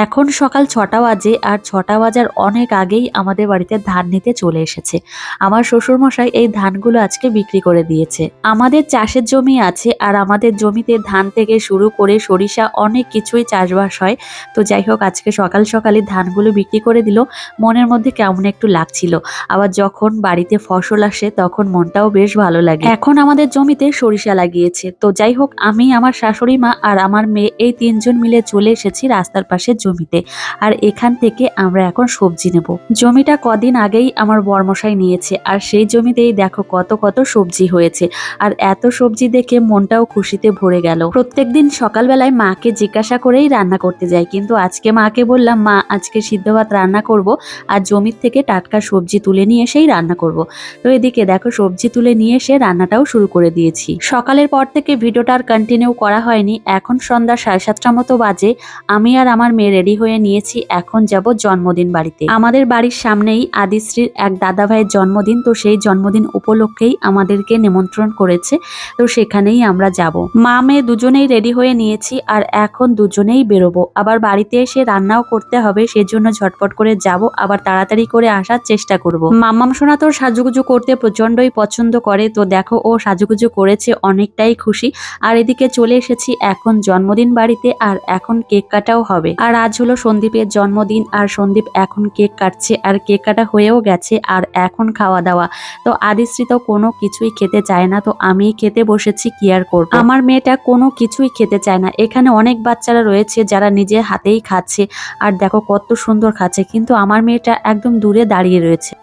এখন সকাল ৬টা বাজে আর ৬টা বাজার অনেক আগেই আমাদের বাড়িতে ধান নিতে চলে এসেছে। আমার শ্বশুরমশাই এই ধানগুলো আজকে বিক্রি করে দিয়েছে। আমাদের চাষের জমি আছে আর আমাদের জমিতে ধান থেকে শুরু করে সরিষা অনেক কিছুই চাষবাস হয়। তো যাই হোক আজকে সকাল সকালে ধানগুলো বিক্রি করে দিল, মনের মধ্যে কেমন একটু লাগছিল। আবার যখন বাড়িতে ফসল আসে তখন মনটাও বেশ ভালো লাগে। এখন আমাদের জমিতে সরিষা লাগিয়েছে। তো যাই হোক আমি, আমার শাশুড়ি মা আর আমার মেয়ে এই ৩ জন মিলে চলে এসেছি রাস্তার পাশে জমিতে। আর এখান থেকে আমরা এখন সবজি নেব। জমিটা কদিন আগেই আমার বরমশাই নিয়েছে আর সেই জমিতেই দেখো কত কত সবজি হয়েছে। আর এত সবজি দেখে মনটাও খুশিতে ভরে গেল। প্রত্যেকদিন সকালবেলায় মাকে জিজ্ঞাসা করেই রান্না করতে যাই, কিন্তু আজকে মাকে বললাম মা আজকে সিদ্ধ ভাত রান্না করব আর জমির থেকে টাটকা সবজি তুলে নিয়ে এসেই রান্না করব। তো এদিকে দেখো সবজি তুলে নিয়ে এসে রান্নাটাও শুরু করে দিয়েছি। সকালের পর থেকে ভিডিওটা আর কন্টিনিউ করা হয়নি। এখন সন্ধ্যা 7:30 মতো বাজে। আমি আর আমার মেয়ে রেডি হয়ে নিয়েছি, এখন যাব জন্মদিন বাড়িতে। আমাদের বাড়ির সামনেই আদিশ্রীর এক দাদা ভাইয়ের জন্মদিন, তো সেই জন্মদিন উপলক্ষেই আমাদেরকে নিমন্ত্রণ করেছে, তো সেখানেই আমরা যাব। মা মেয়ে দুজনেই রেডি হয়ে নিয়েছি আর এখন দুজনেই বেরোবো। আবার বাড়িতে এসে রান্নাও করতে হবে, সেজন্য ঝটপট করে যাব, আবার তাড়াতাড়ি করে আসার চেষ্টা করব। মাম্মাম সোনা তো সাজুগুজু করতে প্রচন্ডই পছন্দ করে, তো দেখো ও সাজুগুজু করেছে, অনেকটাই খুশি। আর এদিকে চলে এসেছি এখন জন্মদিন বাড়িতে, আর এখন কেক কাটাও হবে। আর আজ হলো সন্দীপের জন্মদিন আর সন্দীপ এখন কেক কাটছে, আর কেক কাটা হয়েও গেছে আর এখন খাওয়া দাওয়া। তো আদিশ্রী তো কোনো কিছুই খেতে চায় না, তো আমি খেতে বসেছি, কি আর করব। আমার মেয়েটা কোনো কিছুই খেতে চায় না। এখানে অনেক বাচ্চারা রয়েছে যারা নিজে হাতেই খাচ্ছে আর দেখো কত সুন্দর খাচ্ছে, কিন্তু আমার মেয়েটা একদম দূরে দাঁড়িয়ে রয়েছে।